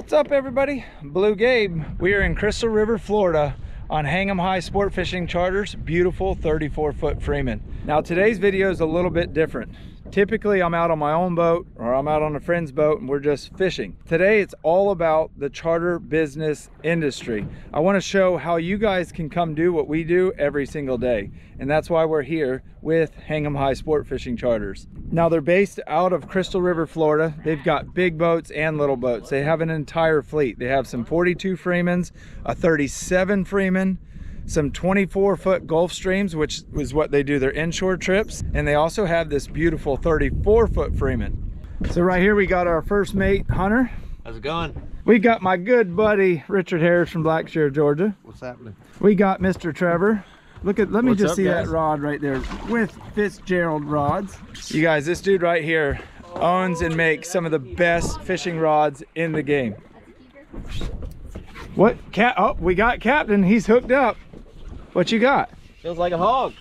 What's up, everybody? BlueGabe. We are in Crystal River, Florida on Hang 'em High Sport Fishing Charters, beautiful 34-foot Freeman. Now today's video is a little bit different. Typically I'm out on my own boat or I'm out on a friend's boat and we're just fishing. Today it's all about the charter business industry. I want to show how you guys can come do what we do every single day. And that's why we're here with Hang 'em High Sport Fishing Charters. Now they're based out of Crystal River, Florida. They've got big boats and little boats. They have an entire fleet. They have some 42 Freemans, a 37 Freeman, some 24-foot Gulf Streams, which is what they do their inshore trips, and they also have this beautiful 34-foot Freeman. So right here we got our first mate, Hunter. How's it going? We got my good buddy Richard Harris from Blackshear, Georgia. What's happening? We got Mr. Trevor. Let me just see guys? that rod right there with Fitzgerald rods. You guys, this dude right here owns and makes some of the best fishing rods in the game. What cat? Oh, we got Captain. He's hooked up. What you got? Feels like a hog.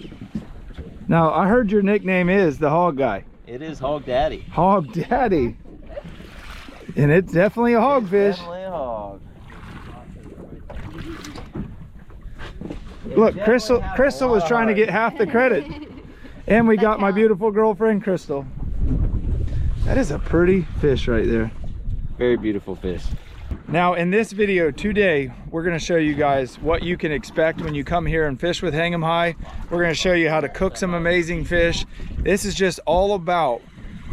Now, I heard your nickname is the Hog Guy. It is Hog Daddy. Hog Daddy. And it's definitely a hogfish. Definitely a hog. Look, Crystal was trying to get half the credit. And we got my beautiful girlfriend, Crystal. That is a pretty fish right there. Very beautiful fish. Now in this video today, we're going to show you guys what you can expect when you come here and fish with Hang 'em High. We're going to show you how to cook some amazing fish. This is just all about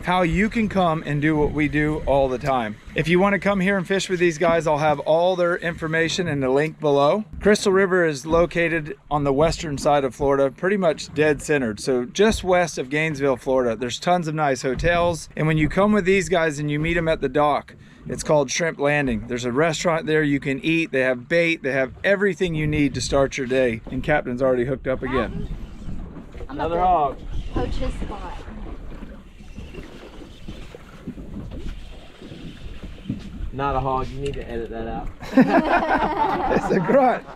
how you can come and do what we do all the time. If you want to come here and fish with these guys, I'll have all their information in the link below. Crystal River is located on the western side of Florida, pretty much dead centered. So just west of Gainesville, Florida. There's tons of nice hotels. And when you come with these guys and you meet them at the dock, it's called Shrimp Landing. There's a restaurant there you can eat. They have bait. They have everything you need to start your day. And Captain's already hooked up again. Another hog. Poach his spot. Not a hog. You need to edit that out. It's a grunt.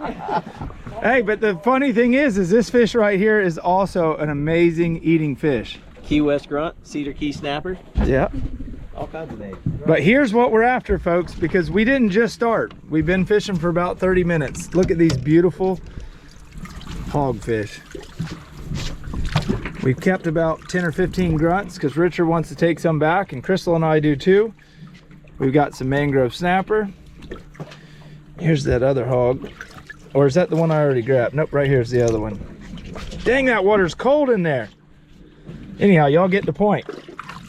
Hey, but the funny thing is this fish right here is also an amazing eating fish. Key West grunt, Cedar Key snapper. Yeah. All kinds of names. But here's what we're after, folks, because we didn't just start. We've been fishing for about 30 minutes. Look at these beautiful hogfish. We've kept about 10 or 15 grunts because Richard wants to take some back, and Crystal and I do too. We've got some mangrove snapper. Here's that other hog. Or is that the one I already grabbed? Nope, right here's the other one. Dang, that water's cold in there. Anyhow, y'all get the point.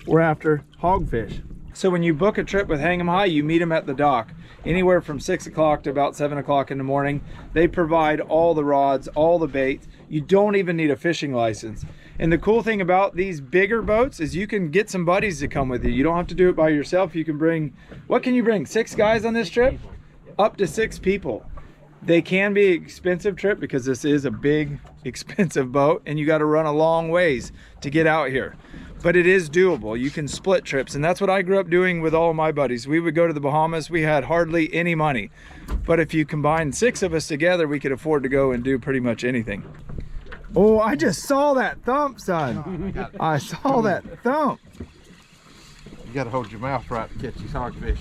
We're after hogfish. So when you book a trip with Hang 'em High, you meet them at the dock. Anywhere from 6 o'clock to about 7 o'clock in the morning. They provide all the rods, all the bait. You don't even need a fishing license. And the cool thing about these bigger boats is you can get some buddies to come with you. You don't have to do it by yourself. You can bring, what can you bring? 6 guys on this trip? Up to 6 people. They can be an expensive trip because this is a big, expensive boat and you got to run a long ways to get out here. But it is doable. You can split trips, and that's what I grew up doing with all my buddies. We would go to the Bahamas. We had hardly any money. But if you combine 6 of us together, we could afford to go and do pretty much anything. Oh, I just saw that thump, son. I saw that thump. You gotta hold your mouth right to catch these hogfish.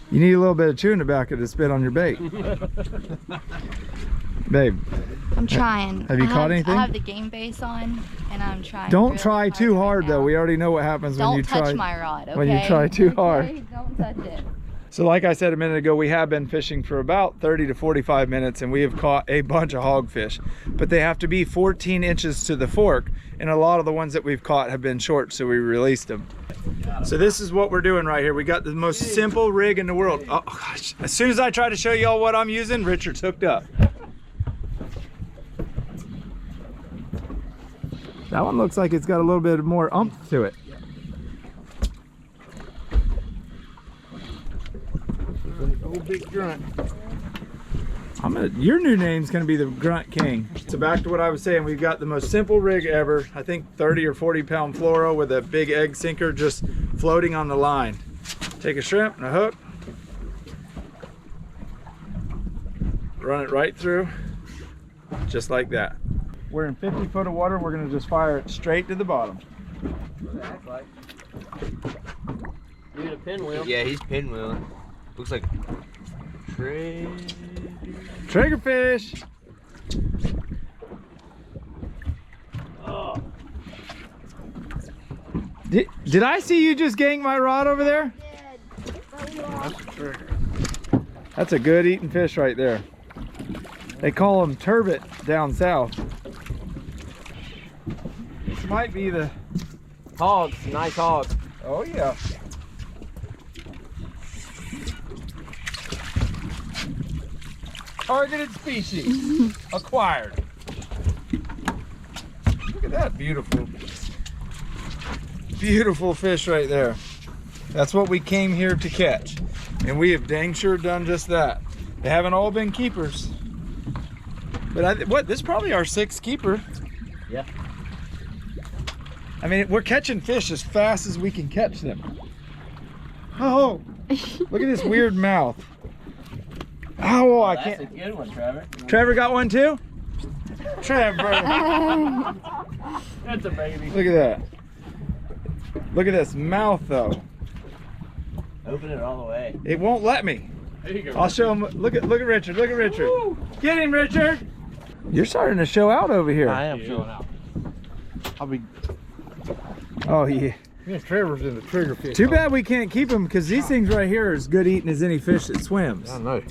You need a little bit of chewing tobacco to spit on your bait. Babe. I'm trying. Have you caught anything? I have the game base on, and I'm trying. Don't really try too hard right though. now. We already know what happens when you try. Don't touch my rod, okay? When you try too hard. Okay? Don't touch it. So like I said a minute ago, we have been fishing for about 30 to 45 minutes and we have caught a bunch of hogfish, but they have to be 14 inches to the fork, and a lot of the ones that we've caught have been short, so we released them. So this is what we're doing right here. We got the most simple rig in the world. Oh gosh, as soon as I try to show y'all what I'm using, Richard's hooked up. That one looks like it's got a little bit more oomph to it. Old big grunt. Your new name's gonna be the Grunt King. So back to what I was saying, we've got the most simple rig ever. I think 30 or 40 pound fluoro with a big egg sinker just floating on the line. Take a shrimp and a hook. Run it right through, just like that. We're in 50 foot of water. We're gonna just fire it straight to the bottom. You need a pinwheel. Yeah, he's pinwheeling. Looks like triggerfish. Oh. Did I see you just gank my rod over there? That's a trigger. That's a good eating fish right there. They call them turbot down south. This might be the... Hogs, nice hogs. Oh yeah. Targeted species acquired. Look at that beautiful, beautiful fish right there. That's what we came here to catch. And we have dang sure done just that. They haven't all been keepers. But this is probably our 6th keeper. Yeah. I mean, we're catching fish as fast as we can catch them. Oh, look at this weird mouth. Oh, I can't. That's a good one, Trevor. Trevor got one too? Trevor. That's a baby. Look at that. Look at this mouth though. Open it all the way. It won't let me. There you go. I'll show him. Look at Richard. Look at Richard. Woo. Get him, Richard. You're starting to show out over here. I am showing out. I'll be. Oh yeah. Yeah, Trevor's in the triggerfish. Too bad we can't keep them because these things right here are as good eating as any fish that swims. I know.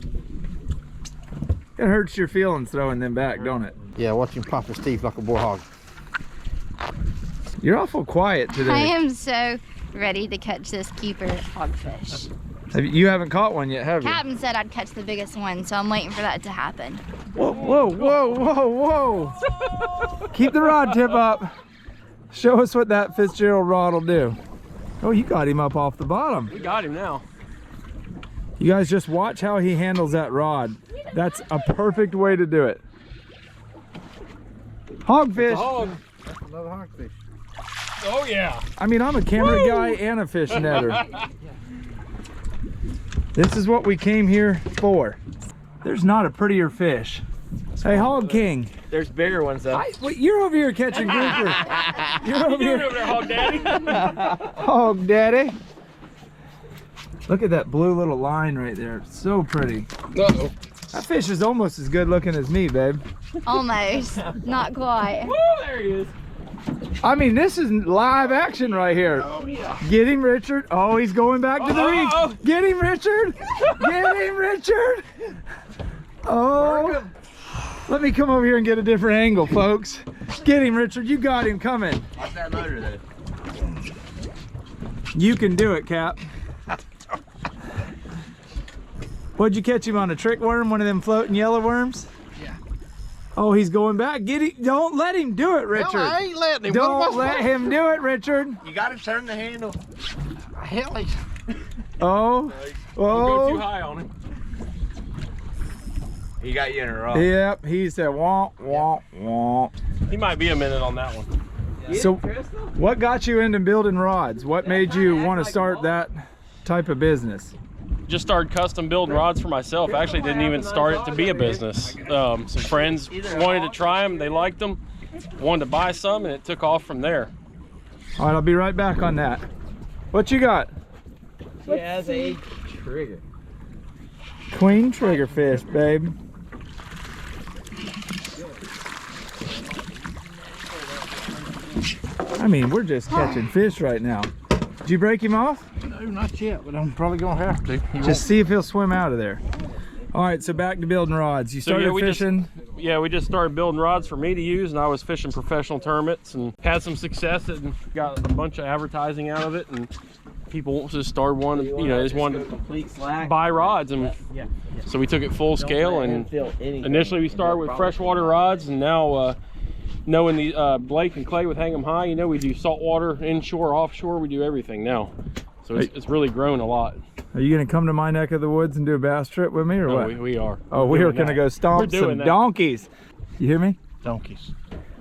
It hurts your feelings throwing them back, don't it? Yeah, watch him pop his teeth like a bull hog. You're awful quiet today. I am so ready to catch this keeper hogfish. You haven't caught one yet, have you? Captain said I'd catch the biggest one, so I'm waiting for that to happen. Whoa, whoa, whoa, whoa, whoa. Keep the rod tip up. Show us what that Fitzgerald rod will do. Oh, you got him up off the bottom. We got him now. You guys just watch how he handles that rod. That's a perfect way to do it. Hogfish. Hog. That's another hogfish. Oh yeah. I mean, I'm a camera guy and a fish netter. This is what we came here for. There's not a prettier fish. Hey, Hog King. There's bigger ones though. Wait, you're over here catching grouper. You're over here. over there, Hog Daddy. Hog Daddy. Look at that blue little line right there. It's so pretty. Uh-oh. That fish is almost as good looking as me, babe. Almost, not quite. Woo, there he is. I mean, this is live action right here. Oh yeah. Get him, Richard. Oh, he's going back to the reef. Get him, Richard. Get him, Richard. Oh. Let me come over here and get a different angle, folks. Get him, Richard. You got him coming. Watch that motor though. You can do it, Cap. What'd you catch him on, a trick worm? One of them floating yellow worms? Yeah. Oh, he's going back. Get him. Don't let him do it, Richard. Hell, I ain't letting him. Don't let him do it, Richard. You gotta turn the handle. Hell, he's... Oh. Don't go too Oh. high on him. He got you in a rock. Yep. He said womp, womp, womp. He might be a minute on that one. So what got you into building rods? What made you want to start that type of business? Just started custom building rods for myself. Actually didn't even start it to be a business. Some friends wanted to try them, they liked them, wanted to buy some, and it took off from there. All right, I'll be right back on that. What you got? She has a trigger. Queen triggerfish, babe. I mean, we're just catching fish right now. Did you break him off? No, not yet, but I'm probably gonna have to. Just see if he'll swim out of there. All right, so back to building rods. You started fishing. We just started building rods for me to use, and I was fishing professional tournaments and had some success and got a bunch of advertising out of it, and people just started wanting, just wanted to buy rods, and so we took it full scale. And initially we started with freshwater rods, and now knowing the Blake and Clay with Hang 'em High, we do saltwater, inshore, offshore, we do everything now. So it's really grown a lot. Are you gonna come to my neck of the woods and do a bass trip with me, or what? We are. Oh, we are gonna go stomp some donkeys. You hear me? Donkeys.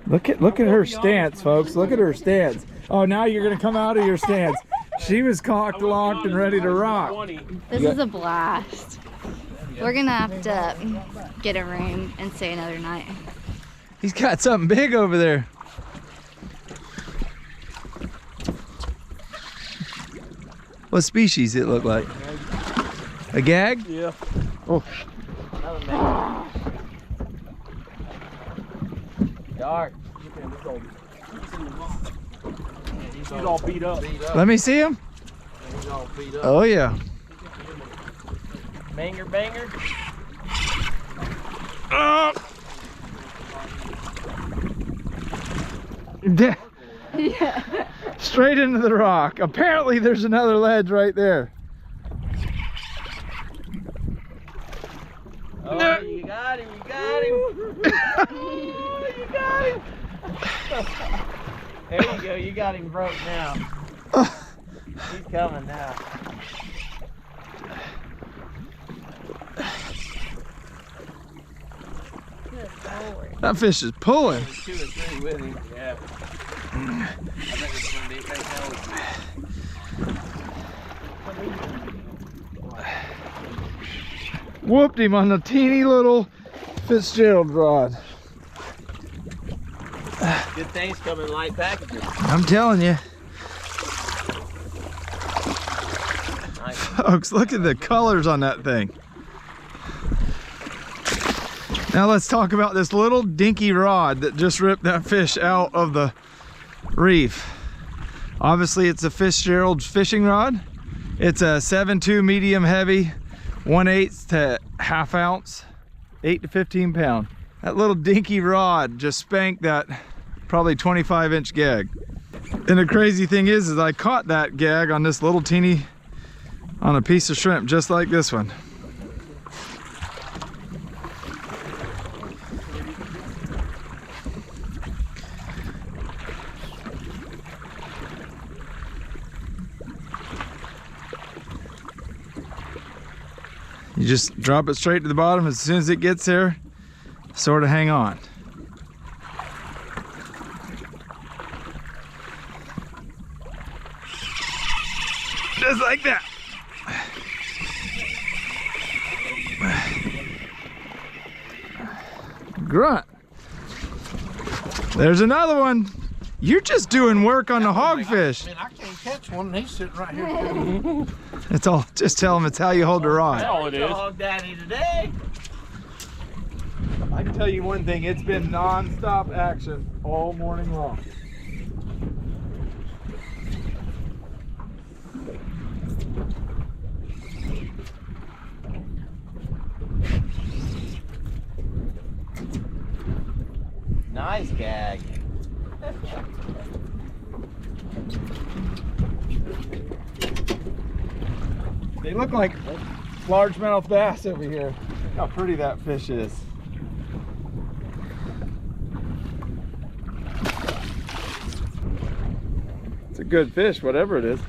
Look at her stance, folks. Look at her stance. Oh, now you're gonna come out of your stance. She was cocked, locked, and ready to rock. This is a blast. We're gonna have to get a room and stay another night. He's got something big over there. What species it look like? A gag? Yeah. Oh. Another man. Dark. He's all beat up. Let me see him. He's all beat up. Oh yeah. Banger, banger. Oh. Yeah. Straight into the rock. Apparently there's another ledge right there. Oh, you got him, you got him. Oh, you got him. There you go, you got him broke now. He's coming now. That fish is pulling. There's 2 or 3 with him. Yeah. I think it's gonna be right now. Whooped him on the teeny little Fitzgerald rod. Good things come in light packages. I'm telling you. Nice. Folks, look at the colors on that thing. Now let's talk about this little dinky rod that just ripped that fish out of the reef. Obviously it's a Fitzgerald fishing rod. It's a 7.2 medium heavy, 1/8 to ½ ounce, 8 to 15 pound. That little dinky rod just spanked that probably 25-inch gag. And the crazy thing is I caught that gag on this little teeny, on a piece of shrimp just like this one. You just drop it straight to the bottom. As soon as it gets there, sort of hang on. Just like that. Grunt. There's another one. You're just doing work on the hogfish. Man, I can't catch one and he's sitting right here. It's all, just tell him it's how you hold the rod. That's all it is. Hog daddy today. I can tell you one thing, it's been non-stop action all morning long. Nice gag. They look like largemouth bass over here. Look how pretty that fish is. It's a good fish, whatever it is.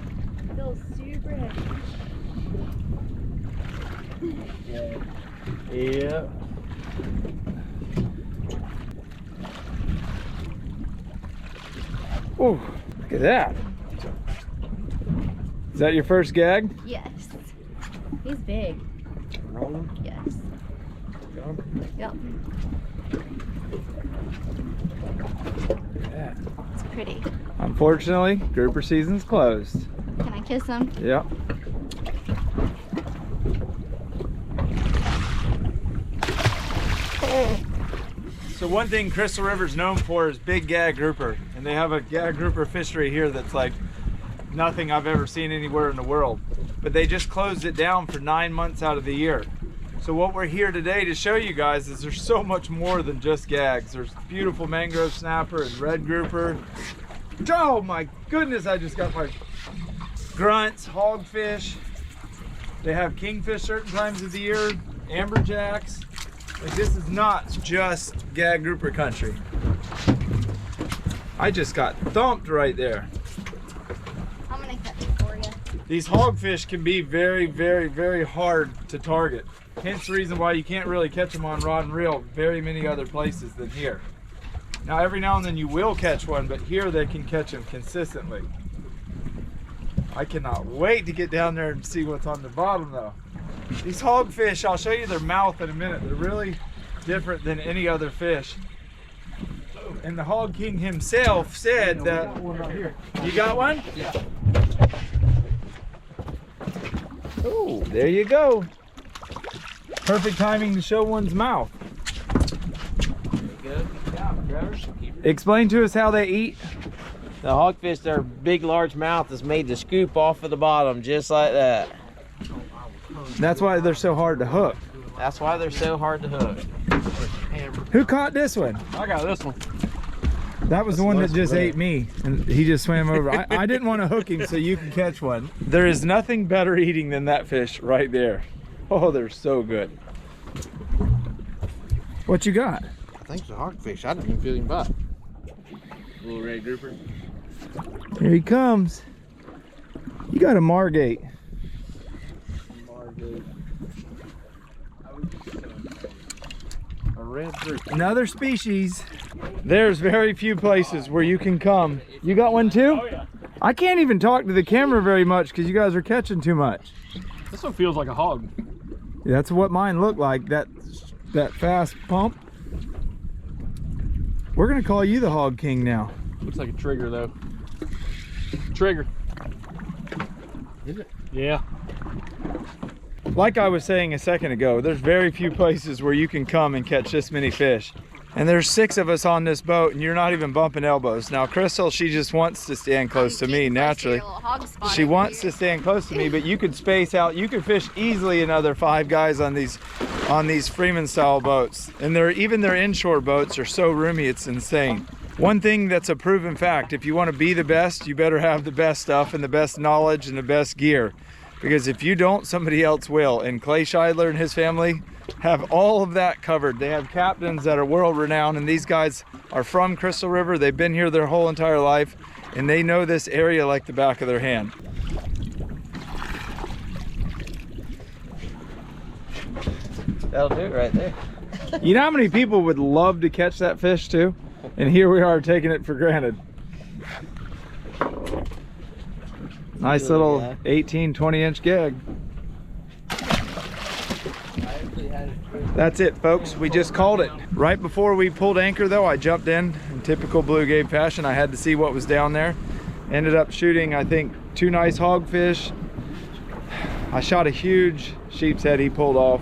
Feels super heavy. Yeah. Oh, look at that. Is that your first gag? Yes. He's big. Rolling. Yes. Yep. Yeah. It's pretty. Unfortunately, grouper season's closed. Can I kiss him? Yep. So one thing Crystal River's known for is big gag grouper, and they have a gag grouper fishery here that's like nothing I've ever seen anywhere in the world. But they just closed it down for 9 months out of the year. So what we're here today to show you guys is there's so much more than just gags. There's beautiful mangrove snapper and red grouper. Oh my goodness, I just got my grunts, hogfish. They have kingfish certain times of the year, amberjacks. Like, this is not just gag grouper country. I just got thumped right there. I'm gonna catch it for you. These hogfish can be very, very, very hard to target. Hence the reason why you can't really catch them on rod and reel very many other places than here. Now every now and then you will catch one, but here they can catch them consistently. I cannot wait to get down there and see what's on the bottom though. These hogfish, I'll show you their mouth in a minute. They're really different than any other fish. And the Hog King himself said that... One right here. You got one? Yeah. Oh, there you go. Perfect timing to show one's mouth. Good job, Trevor. Explain to us how they eat. The hogfish, their big, large mouth is made to scoop off of the bottom, just like that. That's why they're so hard to hook. That's why they're so hard to hook. Who caught this one? I got this one. That was the one that just ate me, and he just swam over. I didn't want to hook him so you can catch one. There is nothing better eating than that fish right there. Oh, they're so good. What you got? I think it's a hogfish. I didn't even feel him bite. Little red grouper. Here he comes. You got a margate. A red grouper. Another species. There's very few places where you can come. You got one too? Oh yeah. I can't even talk to the camera very much because you guys are catching too much. This one feels like a hog. That's what mine looked like, that fast pump. We're gonna call you the Hog King now. Looks like a trigger though. Trigger. Is it? Yeah. Like I was saying a second ago, there's very few places where you can come and catch this many fish. And there's 6 of us on this boat and you're not even bumping elbows. Now Crystal, she just wants to stand close to me naturally. She wants to stand close to me, but you could space out, you could fish easily another 5 guys on these Freeman style boats. And even their inshore boats are so roomy, it's insane. One thing that's a proven fact, if you want to be the best, you better have the best stuff and the best knowledge and the best gear. Because if you don't, somebody else will. And Clay Scheidler and his family have all of that covered. They have captains that are world renowned, and these guys are from Crystal River. They've been here their whole entire life, and they know this area like the back of their hand. That'll do it right there. You know how many people would love to catch that fish too? And here we are taking it for granted. Nice little 18, 20-inch gag. That's it, folks. We just called it. Right before we pulled anchor though, I jumped in typical BlueGabe fashion. I had to see what was down there. Ended up shooting, I think, 2 nice hogfish. I shot a huge sheep's head, he pulled off.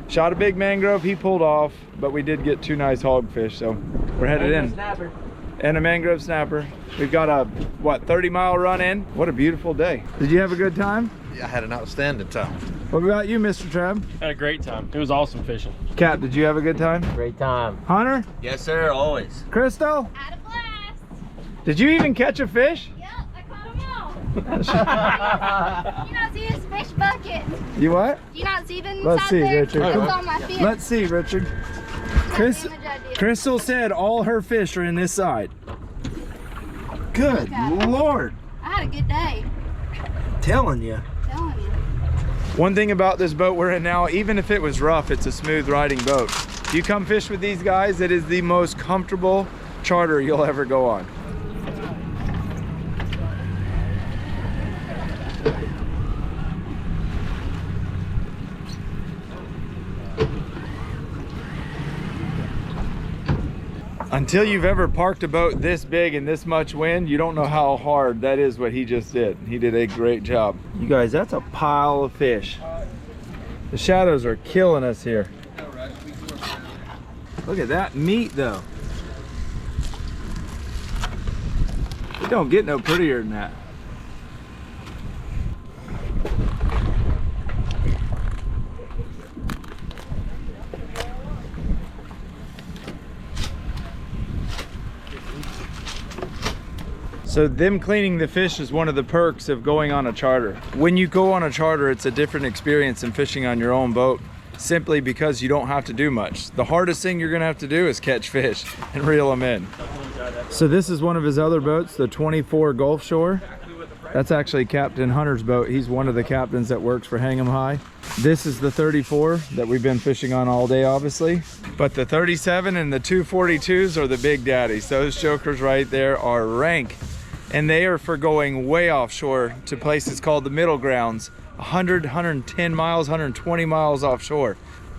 Shot a big mangrove, he pulled off, but we did get 2 nice hogfish, so we're headed in. Snapper. And a mangrove snapper. We've got a, what, 30-mile run in? What a beautiful day. Did you have a good time? Yeah, I had an outstanding time. What about you, Mr. Trav? Had a great time. It was awesome fishing. Cap, did you have a good time? Great time. Hunter? Yes, sir, always. Crystal? Had a blast. Did you even catch a fish? Yep, I caught them all. You not see his fish bucket? You what? You not see them Let's inside see, there? Richard. It was on my fish. Let's see, Richard. That's the damage I did. Crystal said all her fish are in this side. Good Lord. I had a good day. Telling you. Telling you. One thing about this boat we're in now, even if it was rough, it's a smooth riding boat. If you come fish with these guys, it is the most comfortable charter you'll ever go on. Until you've ever parked a boat this big and this much wind, you don't know how hard that is what he just did. He did a great job. You guys, that's a pile of fish. The shadows are killing us here. Look at that meat though. It don't get no prettier than that. So them cleaning the fish is one of the perks of going on a charter. When you go on a charter, it's a different experience than fishing on your own boat, simply because you don't have to do much. The hardest thing you're gonna have to do is catch fish and reel them in. So this is one of his other boats, the 24 Gulf Shore. That's actually Captain Hunter's boat. He's one of the captains that works for Hang 'em High. This is the 34 that we've been fishing on all day, obviously. But the 37 and the 242s are the big daddies. Those jokers right there are rank. And they are for going way offshore to places called the middle grounds, 100, 110 miles, 120 miles offshore.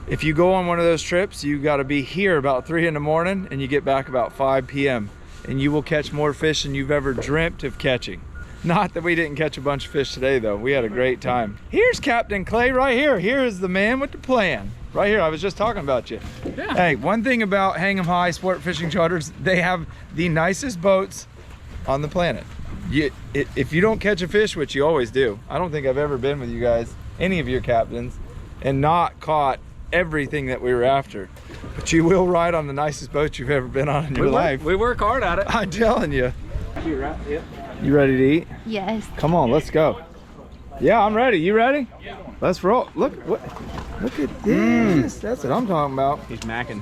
If you go on one of those trips, you got to be here about 3 in the morning and you get back about 5 p.m. and you will catch more fish than you've ever dreamt of catching. Not that we didn't catch a bunch of fish today though. We had a great time. Here's Captain Clay right here. Here is the man with the plan. Right here, I was just talking about you. Yeah. Hey, one thing about Hang 'em High Sport Fishing Charters, they have the nicest boats on the planet. If you don't catch a fish, which you always do, I don't think I've ever been with you guys, any of your captains, and not caught everything that we were after. But you will ride on the nicest boat you've ever been on in your life. We work hard at it. I'm telling you. You ready to eat? Yes. Come on, let's go. Yeah, I'm ready. You ready? Yeah. Let's roll. Look at this. That's what I'm talking about. He's macking.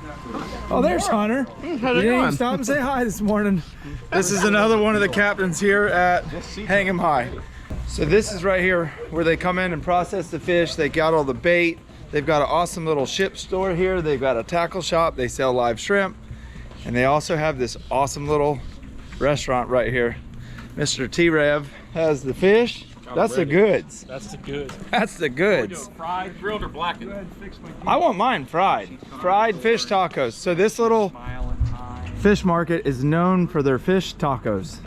Oh, there's Hunter. You didn't even stop and say hi this morning. This is another one of the captains here at Hang 'em High. So this is right here where they come in and process the fish. They got all the bait. They've got an awesome little ship store here. They've got a tackle shop. They sell live shrimp. And they also have this awesome little restaurant right here. Mr. T-Rev has the fish. That's the goods. That's the goods. That's the We do goods. it fried, grilled, or blackened. I want mine fried. Fried fish tacos. So this little fish market is known for their fish tacos.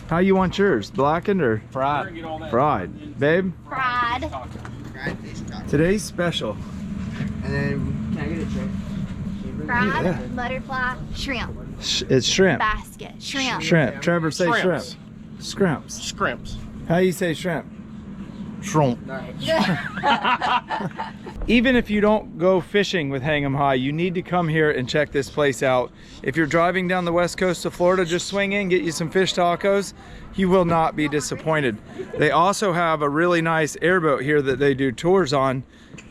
How you want yours? Blackened or Fried. fried? Babe, Fried. today's special. And then, can I get a tray? Fried, Yeah. butterfly, shrimp, It's shrimp. basket, shrimp. Shrimp. Trevor, say shrimp. Shrimps. Scrimps. Scrimps. How you say shrimp? Shrimp. Even if you don't go fishing with Hang 'em High, you need to come here and check this place out. If you're driving down the west coast of Florida, just swing in, get you some fish tacos. You will not be disappointed. They also have a really nice airboat here that they do tours on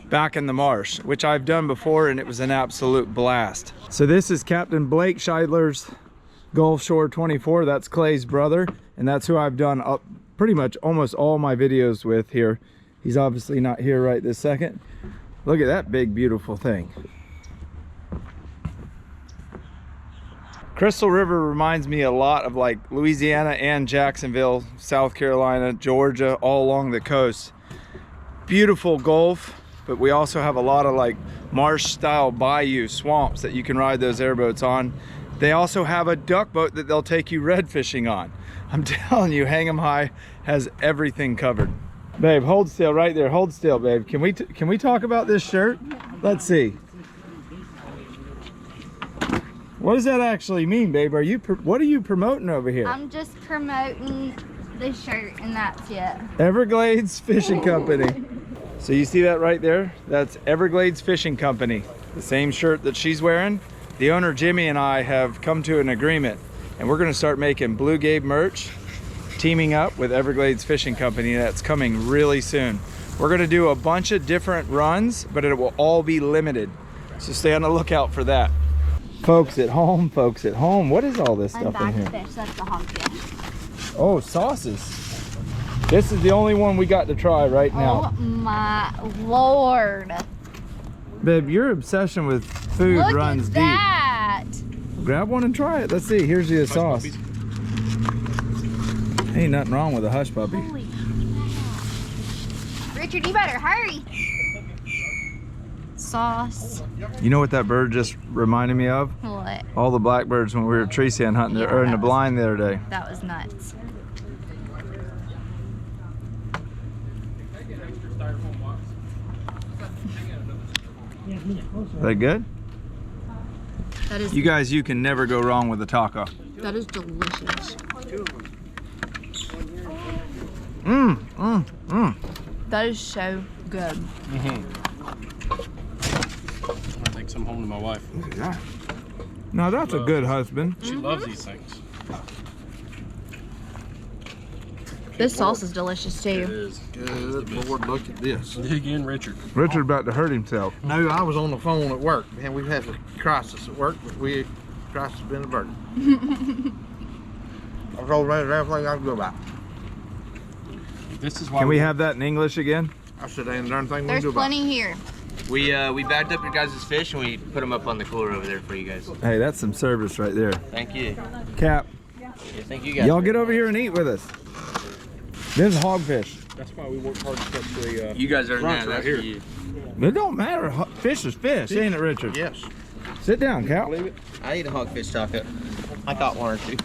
back in the marsh, which I've done before, and it was an absolute blast. So this is Captain Blake Scheidler's Gulf Shore 24. That's Clay's brother, and that's who I've done up pretty much almost all my videos with here. He's obviously not here right this second. Look at that big, beautiful thing. Crystal River reminds me a lot of like Louisiana and Jacksonville, South Carolina, Georgia, all along the coast. Beautiful Gulf, but we also have a lot of like marsh style bayou swamps that you can ride those airboats on. They also have a duck boat that they'll take you red fishing on. I'm telling you, Hang 'em High has everything covered. Babe, hold still right there. Hold still, babe. Can we talk about this shirt? Let's see. What does that actually mean, babe? What are you promoting over here? I'm just promoting the shirt, and that's it. Everglades Fishing Company. So you see that right there? That's Everglades Fishing Company. The same shirt that she's wearing. The owner, Jimmy, and I have come to an agreement, and we're gonna start making BlueGabe merch, teaming up with Everglades Fishing Company. That's coming really soon. We're gonna do a bunch of different runs, but it will all be limited. So stay on the lookout for that. Folks at home, what is all this stuff in Unbagged here? fish, that's the hogfish. Oh, sauces. This is the only one we got to try right now. Oh my lord. Babe, your obsession with food Look runs at deep. that. Grab one and try it. Let's see. Here's your sauce. puppies. Ain't nothing wrong with a hush puppy. Holy crap. Richard, you better hurry. Sauce. You know what that bird just reminded me of? What? All the blackbirds when we were tree stand hunting Yeah, or in that the was- blind the other day. That was nuts. Is that good? That is You guys, you can never go wrong with a taco. that is delicious. That is so good. I'm gonna take some home to my wife. Look at that. Now that's a good husband. She loves these things. This sauce is delicious too. is. Good Lord, look at this. Dig in, Richard. Richard about to hurt himself. No, I was on the phone at work. Man, we've had a crisis at work, but crisis has been averted. I've told everything I can go about. This is why Can we have that in English again? I said, ain't a darn thing we can There's do about it. plenty here. We bagged up your guys' fish and we put them up on the cooler over there for you guys. Hey, that's some service right there. Thank you. Cap, Yeah, thank you guys. y'all get over here and eat with us. This is hogfish. That's why we work hard to catch the. You guys are in Rock's there. right That's here. for you. It don't matter. Fish is fish, ain't it, Richard? Yes. Sit down, Cap. I ate a hogfish taco. I got one or two.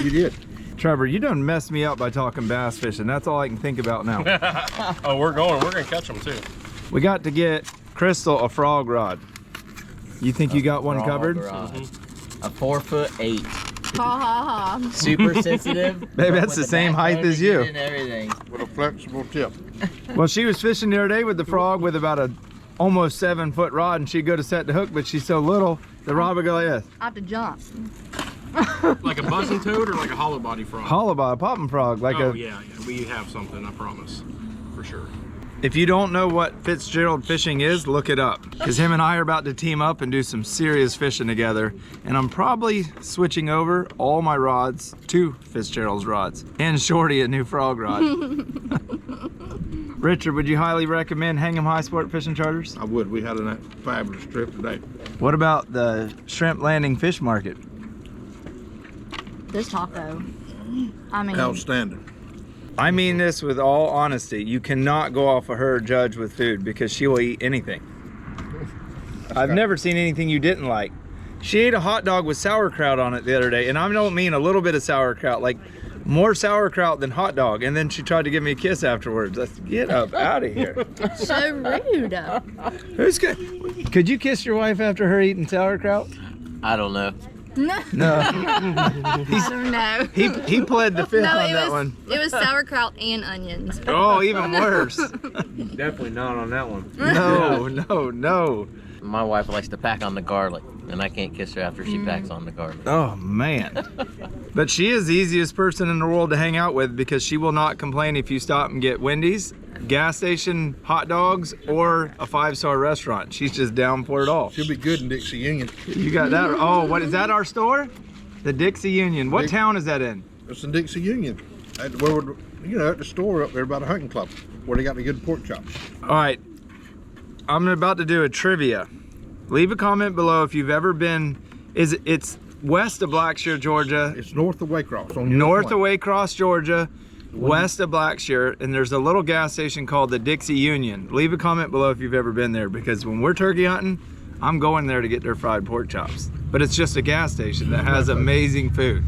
You did. Trevor, you done messed me up by talking bass fishing. That's all I can think about now. Oh, we're gonna catch them too. We got to get Crystal a frog rod. You think you got one covered? A 4'8". Ha ha ha. Super sensitive. Baby, that's the same height as you. And everything. With a flexible tip. Well, she was fishing the other day with the frog with about a almost 7-foot rod, and she'd go to set the hook, but she's so little, the rod would go like this. I have to jump. Like a buzzing toad or like a hollow body frog? Hollow body, popping frog, like oh, a. yeah, we have something, I promise, for sure. If you don't know what Fitzgerald fishing is, look it up. Because him and I are about to team up and do some serious fishing together. And I'm probably switching over all my rods to Fitzgerald's rods. And Shorty a new frog rod. Richard, would you highly recommend Hang'em High Sport Fishing Charters? I would. We had a fabulous trip today. What about the Shrimp Landing Fish Market? This taco. I mean, Outstanding. I mean this with all honesty. You cannot go off of her judge with food because she will eat anything. I've never seen anything you didn't like. She ate a hot dog with sauerkraut on it the other day, and I don't mean a little bit of sauerkraut, like more sauerkraut than hot dog, and then she tried to give me a kiss afterwards. I said, get up out of here. so rude. Who's good? Could you kiss your wife after her eating sauerkraut? I don't know. No. No. I don't know. He pled the fifth No, on it that was one. it was sauerkraut and onions. Oh, even worse. Definitely not on that one. No, no, no. My wife likes to pack on the garlic, and I can't kiss her after she packs on the garlic. Oh, man. But she is the easiest person in the world to hang out with because she will not complain if you stop and get Wendy's, gas station, hot dogs, or a 5-star restaurant. She's just down for it all. She'll be good in Dixie Union. You got that? Oh, what is that, our store? The Dixie Union. What town is that in? It's in Dixie Union. At the store up there by the hunting club where they got the good pork chops. All right. I'm about to do a trivia. Leave a comment below if you've ever been. It's west of Blackshear, Georgia. It's north of Waycross. On North of Waycross, Georgia, west of Blackshear, and there's a little gas station called the Dixie Union. Leave a comment below if you've ever been there, because when we're turkey hunting, I'm going there to get their fried pork chops. But it's just a gas station that has amazing food.